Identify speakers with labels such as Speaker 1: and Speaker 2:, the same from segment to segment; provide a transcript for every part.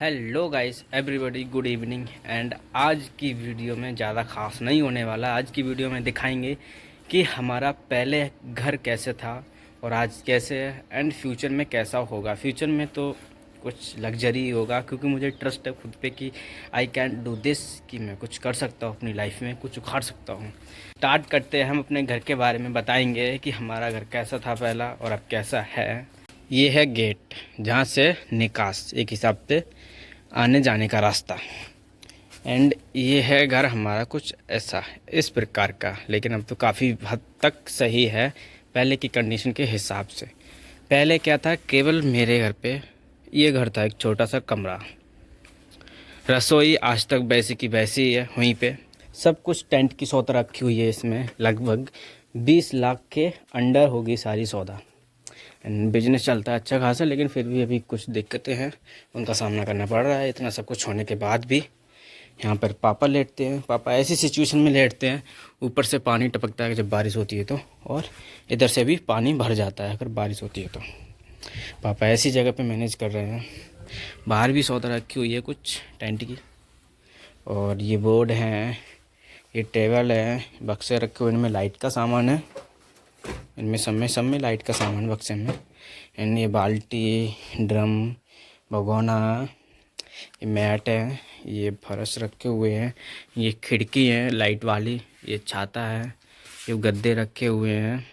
Speaker 1: Hello guys everybody, good evening. And आज की video में ज़्यादा खास नहीं होने वाला। आज की वीडियो में दिखाएंगे कि हमारा पहले घर कैसे था और आज कैसे है एंड फ्यूचर में कैसा होगा। फ्यूचर में तो कुछ लग्जरी होगा, क्योंकि मुझे ट्रस्ट है खुद पे कि आई कैन डू दिस, कि मैं कुछ कर सकता हूँ अपनी लाइफ में, कुछ उखाड़ सकता हूँ। स्टार्ट करते हैं। हम अपने घर के बारे में बताएंगे कि हमारा घर कैसा था पहला और अब कैसा है। ये है गेट, जहाँ से निकास एक हिसाब से आने जाने का रास्ता। एंड ये है घर हमारा कुछ ऐसा इस प्रकार का, लेकिन अब तो काफ़ी हद तक सही है पहले की कंडीशन के हिसाब से। पहले क्या था, केवल मेरे घर पे ये घर था, एक छोटा सा कमरा, रसोई आज तक वैसी की वैसी ही है वहीं पे। सब कुछ टेंट की सौदा रखी हुई है इसमें, लगभग 20 लाख के अंडर होगी सारी सौदा। एंड बिजनेस चलता है अच्छा खासा, लेकिन फिर भी अभी कुछ दिक्कतें हैं, उनका सामना करना पड़ रहा है। इतना सब कुछ होने के बाद भी यहाँ पर पापा लेटते हैं। पापा ऐसी सिचुएशन में लेटते हैं, ऊपर से पानी टपकता है जब बारिश होती है तो, और इधर से भी पानी भर जाता है अगर बारिश होती है तो। पापा ऐसी जगह पे मैनेज कर रहे हैं। बाहर भी सौदा रखी हुई है कुछ टेंट की, और ये बोर्ड हैं, ये टेबल है, बक्से रखे हुए, इनमें लाइट का सामान है। इनमें सब में लाइट का सामान बक्से में। एंड ये बाल्टी, ड्रम, भगोना, ये मैट है, ये फर्श रखे हुए हैं, ये खिड़की है लाइट वाली, ये छाता है, ये गद्दे रखे हुए हैं।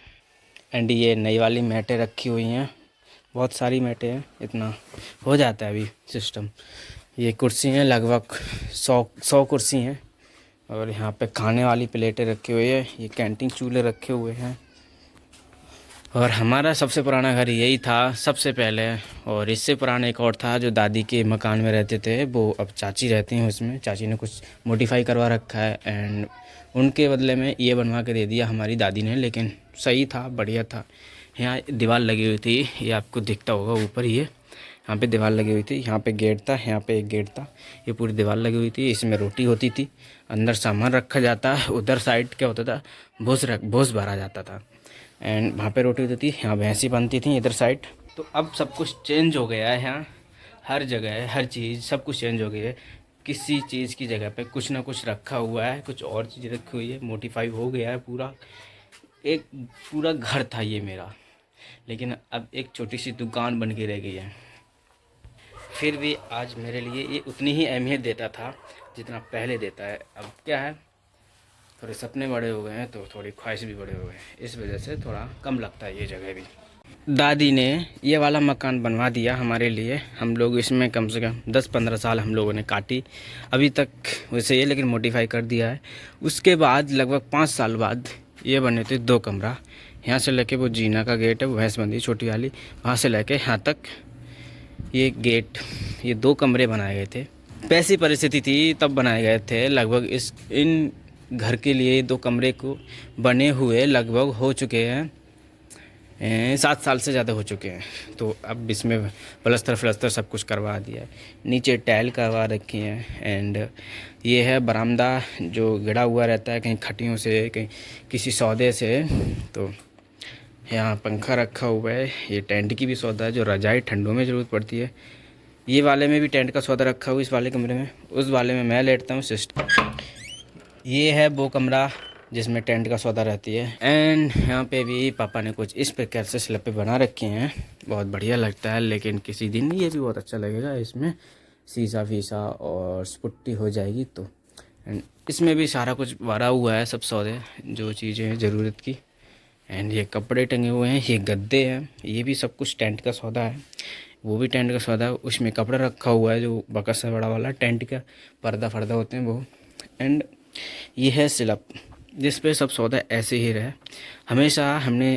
Speaker 1: एंड ये नई वाली मैटें रखी हुई हैं, बहुत सारी मैटें हैं, इतना हो जाता है अभी सिस्टम। ये कुर्सी हैं, लगभग 100 कुर्सी हैं। और यहाँ पे खाने वाली प्लेटें रखी हुई है, ये कैंटीन चूल्हे रखे हुए हैं। और हमारा सबसे पुराना घर यही था सबसे पहले। और इससे पुराना एक और था जो दादी के मकान में रहते थे, वो अब चाची रहती हैं उसमें। चाची ने कुछ मॉडिफाई करवा रखा है एंड उनके बदले में ये बनवा के दे दिया हमारी दादी ने, लेकिन सही था, बढ़िया था। यहाँ दीवार लगी हुई थी, ये आपको दिखता होगा ऊपर, ये यहाँ पे दीवार लगी हुई थी। यहाँ पे गेट था, यहाँ पे एक गेट था, ये पूरी दीवार लगी हुई थी। इसमें रोटी होती थी, अंदर सामान रखा जाता। उधर साइड क्या होता था, भूस भरा जाता था। एंड वहाँ पे रोटी होती थी, यहाँ भैंसी बनती थी इधर साइड। तो अब सब कुछ चेंज हो गया है, यहाँ हर जगह है, हर चीज़ सब कुछ चेंज हो गई है। किसी चीज़ की जगह पे कुछ ना कुछ रखा हुआ है, कुछ और चीज़ रखी हुई है, मोडिफाई हो गया है पूरा। एक पूरा घर था ये मेरा, लेकिन अब एक छोटी सी दुकान बन के रह गई है। फिर भी आज मेरे लिए ये उतनी ही अहमियत देता था जितना पहले देता है। अब क्या है, थोड़े सपने बड़े हो गए हैं तो थोड़ी ख्वाहिश भी बड़े हो गए हैं, इस वजह से थोड़ा कम लगता है ये जगह भी। दादी ने ये वाला मकान बनवा दिया हमारे लिए। हम लोग इसमें कम से कम 10-15 साल हम लोगों ने काटी अभी तक वैसे ये, लेकिन मॉडिफाई कर दिया है। उसके बाद लगभग 5 साल बाद ये बने थे 2 कमरा। यहाँ से लेके वो जीना का गेट है, वो भैंसबंदी छोटी वाली, वहाँ से लेके यहाँ तक ये गेट, ये 2 कमरे बनाए गए थे। पैसी परिस्थिति थी तब बनाए गए थे। लगभग इस इन घर के लिए 2 कमरे को बने हुए लगभग हो चुके हैं 7 साल से ज़्यादा हो चुके हैं। तो अब इसमें प्लस्तर सब कुछ करवा दिया है, नीचे टाइल करवा रखी है। एंड ये है बरामदा जो गिरा हुआ रहता है कहीं खटियों से, कहीं किसी सौदे से। तो यहाँ पंखा रखा हुआ है। ये टेंट की भी सौदा है, जो रजाई ठंडों में ज़रूरत पड़ती है। ये वाले में भी टेंट का सौदा रखा हुआ है, इस वाले कमरे में। उस वाले में मैं लेटता हूँ सिस्टम। ये है वो कमरा जिसमें टेंट का सौदा रहती है। एंड यहाँ पे भी पापा ने कुछ इस प्रकार से स्लैब पे बना रखे हैं, बहुत बढ़िया लगता है। लेकिन किसी दिन ये भी बहुत अच्छा लगेगा, इसमें शीशा फीसा और पुट्टी हो जाएगी तो। एंड इसमें भी सारा कुछ भरा हुआ है, सब सौदे जो चीज़ें हैं ज़रूरत की। एंड ये कपड़े टंगे हुए हैं, ये गद्दे हैं, ये भी सब कुछ टेंट का सौदा है। वो भी टेंट का सौदा है। उसमें कपड़ा रखा हुआ है जो बकस से बड़ा वाला टेंट का पर्दा फर्दा होते हैं वो। एंड ये है स्लैब जिस पे सब सौदा ऐसे ही रहे। हमेशा हमने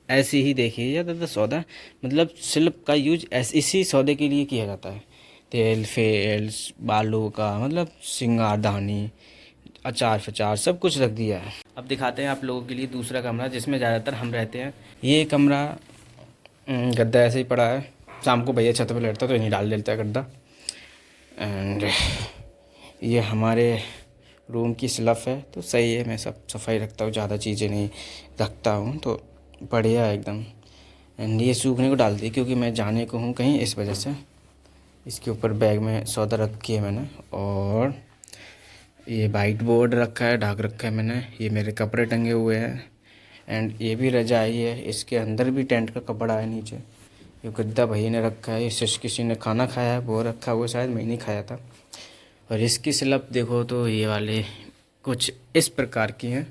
Speaker 1: ऐसे ही देखी है ज़्यादातर सौदा, मतलब स्लैब का यूज इसी सौदे के लिए किया जाता है। तेल फेल बालू का, मतलब सिंगारदानी, अचार फचार सब कुछ रख दिया है। अब दिखाते हैं आप लोगों के लिए दूसरा कमरा जिसमें ज़्यादातर हम रहते हैं। ये कमरा गद्दा ऐसे ही पड़ा है, शाम को भैया छत पर लेटता तो यहीं डाल देता है गद्दा। एंड ये हमारे रूम की स्लफ है, तो सही है, मैं सब सफाई रखता हूँ, ज़्यादा चीज़ें नहीं रखता हूँ, तो बढ़िया है एकदम। एंड ये सूखने को डाल दी क्योंकि मैं जाने को हूँ कहीं, इस वजह से इसके ऊपर बैग में सौदा रखी है मैंने, और ये वाइट बोर्ड रखा है, ढक रखा है मैंने। ये मेरे कपड़े टंगे हुए हैं, एंड ये भी रजाई है, इसके अंदर भी टेंट का कपड़ा है नीचे। ये गद्दा भैया ने रखा है, इससे किसी ने खाना खाया है वो रखा हुआ, शायद मैं नहीं खाया था। और इसकी स्लैब देखो तो ये वाले कुछ इस प्रकार की हैं,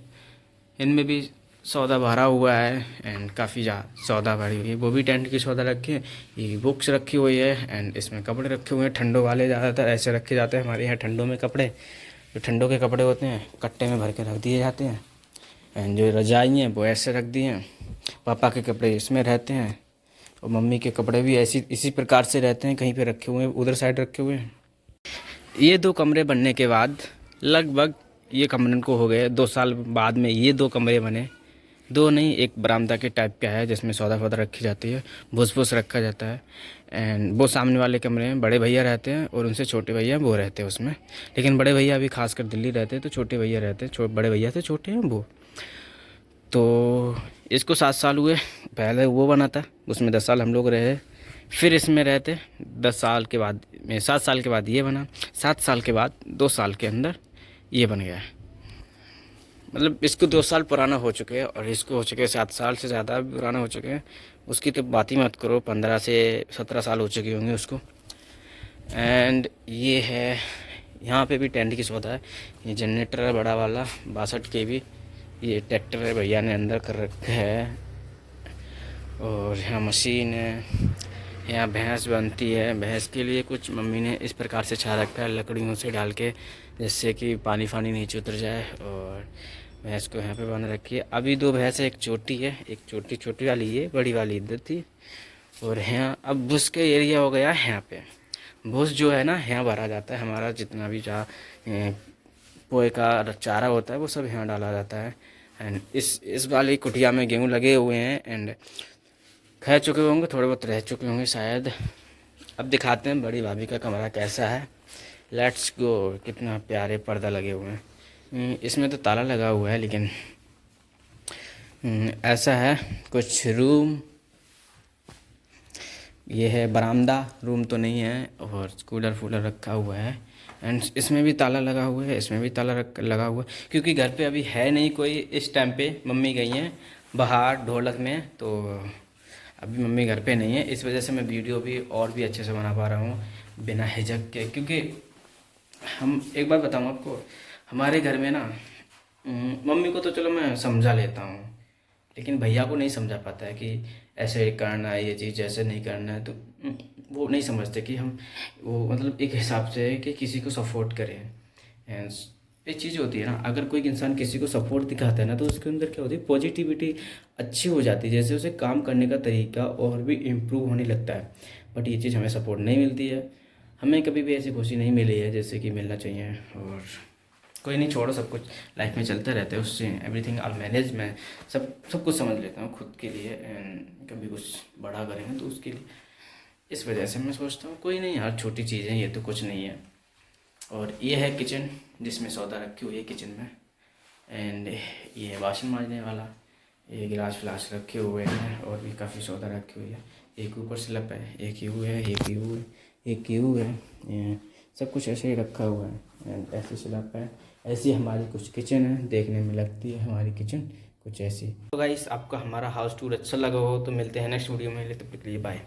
Speaker 1: इनमें भी सौदा भरा हुआ है, एंड काफ़ी सौदा भरी हुई है। वो भी टेंट की सौदा रखी है। ये बुक्स रखी हुई है, एंड इसमें कपड़े रखे हुए हैं। ठंडों वाले ज़्यादातर ऐसे रखे जाते हैं हमारे यहाँ ठंडों में कपड़े। जो ठंडों के कपड़े होते हैं कट्टे में भर के रख दिए जाते हैं, एंड जो रजाई हैं वो ऐसे रख दिए हैं। पापा के कपड़े इसमें रहते हैं, और मम्मी के कपड़े भी इसी प्रकार से रहते हैं, कहीं पे रखे हुए हैं, उधर साइड रखे हुए हैं। ये 2 कमरे बनने के बाद लगभग ये कमरे को हो गए 2 साल बाद में ये 2 कमरे बने। 2 नहीं, एक बरामदा के टाइप का है जिसमें सौदा फौदा रखी जाती है, भूस भूस रखा जाता है। एंड वो सामने वाले कमरे में बड़े भैया रहते हैं, और उनसे छोटे भैया वो रहते हैं उसमें। लेकिन बड़े भैया अभी खासकर दिल्ली रहते हैं, तो छोटे भैया रहते हैं, बड़े भैया से छोटे हैं वो। तो इसको 7 साल हुए, पहले वो बना था, उसमें 10 साल हम लोग रहे, फिर इसमें रहते 10 साल के बाद में 7 साल के बाद ये बना, 7 साल के बाद 2 साल के अंदर ये बन गया है। मतलब इसको 2 साल पुराना हो चुके हैं, और इसको हो चुके हैं 7 साल से ज़्यादा पुराना हो चुके हैं। उसकी तो बात ही मत करो, 15 से 17 साल हो चुके होंगे उसको। एंड ये है, यहाँ पे भी टेंट की सौदा है। ये जनरेटर है बड़ा वाला 62 kV। ये ट्रैक्टर है भैया ने अंदर कर रखा है, और यहाँ मशीन है। यहाँ भैंस बनती है, भैंस के लिए कुछ मम्मी ने इस प्रकार से छा रखा है लकड़ियों से डाल के, जिससे कि पानी फानी नीचे उतर जाए, और भैंस को यहाँ पे बंद रखी है। अभी 2 भैंस है, एक छोटी है, एक छोटी वाली है, बड़ी वाली इधर थी। और यहाँ अब भूस के एरिया हो गया है, यहाँ पे भूस जो है ना यहाँ भरा जाता है। हमारा जितना भी पोए का चारा होता है वो सब यहाँ डाला जाता है। एंड इस वाली कुटिया में गेहूँ लगे हुए हैं, एंड खा चुके होंगे, थोड़े बहुत रह चुके होंगे शायद। अब दिखाते हैं बड़ी भाभी का कमरा कैसा है। Let's go. कितना प्यारे पर्दा लगे हुए हैं। इसमें तो ताला लगा हुआ है, लेकिन ऐसा है कुछ रूम। ये है बरामदा, रूम तो नहीं है, और कूलर फूलर रखा हुआ है। एंड इसमें भी ताला लगा हुआ है, इसमें भी ताला लगा हुआ है, क्योंकि घर पे अभी है नहीं कोई इस टाइम पे। मम्मी गई हैं बाहर ढोलक में, तो अभी मम्मी घर पे नहीं है। इस वजह से मैं वीडियो भी और भी अच्छे से बना पा रहा हूँ बिना हिचक के। क्योंकि हम एक बात बताऊँ आपको, हमारे घर में ना मम्मी को तो चलो मैं समझा लेता हूँ, लेकिन भैया को नहीं समझा पाता है कि ऐसे करना है, ये चीज़ ऐसे नहीं करना है। तो वो नहीं समझते कि हम वो मतलब एक हिसाब से कि किसी को सपोर्ट करें। एक चीज़ होती है ना, अगर कोई इंसान किसी को सपोर्ट दिखाता है ना, तो उसके अंदर क्या होती है, पॉजिटिविटी अच्छी हो जाती है, जैसे उसे काम करने का तरीका और भी इम्प्रूव होने लगता है। बट ये चीज़ हमें सपोर्ट नहीं मिलती है, हमें कभी भी ऐसी खुशी नहीं मिली है जैसे कि मिलना चाहिए। और कोई नहीं, छोड़ो, सब कुछ लाइफ में चलते रहते हैं, उससे एवरीथिंग ऑल मैनेज। मैं सब कुछ समझ लेता हूँ खुद के लिए, एंड कभी कुछ बड़ा करेंगे तो उसके लिए, इस वजह से मैं सोचता हूँ कोई नहीं यार, छोटी चीज़ें ये तो कुछ नहीं है। और ये है किचन जिसमें सौदा रखी हुई है किचन में। एंड ये है बासन मांजने वाला, ये गिलास फिलास रखे हुए हैं, और भी काफ़ी सौदा रखी हुई है। एक ऊपर स्लैब है, एक यू है, एक यू है, एक यू है, ये सब कुछ ऐसे ही रखा हुआ है। एंड ऐसी स्लैब है, ऐसी हमारी कुछ किचन है, देखने में लगती है हमारी किचन कुछ ऐसी। तो गाइस, आपका हमारा हाउस टूर अच्छा लगा हो तो मिलते हैं नेक्स्ट वीडियो में। तब तक के लिए बाय।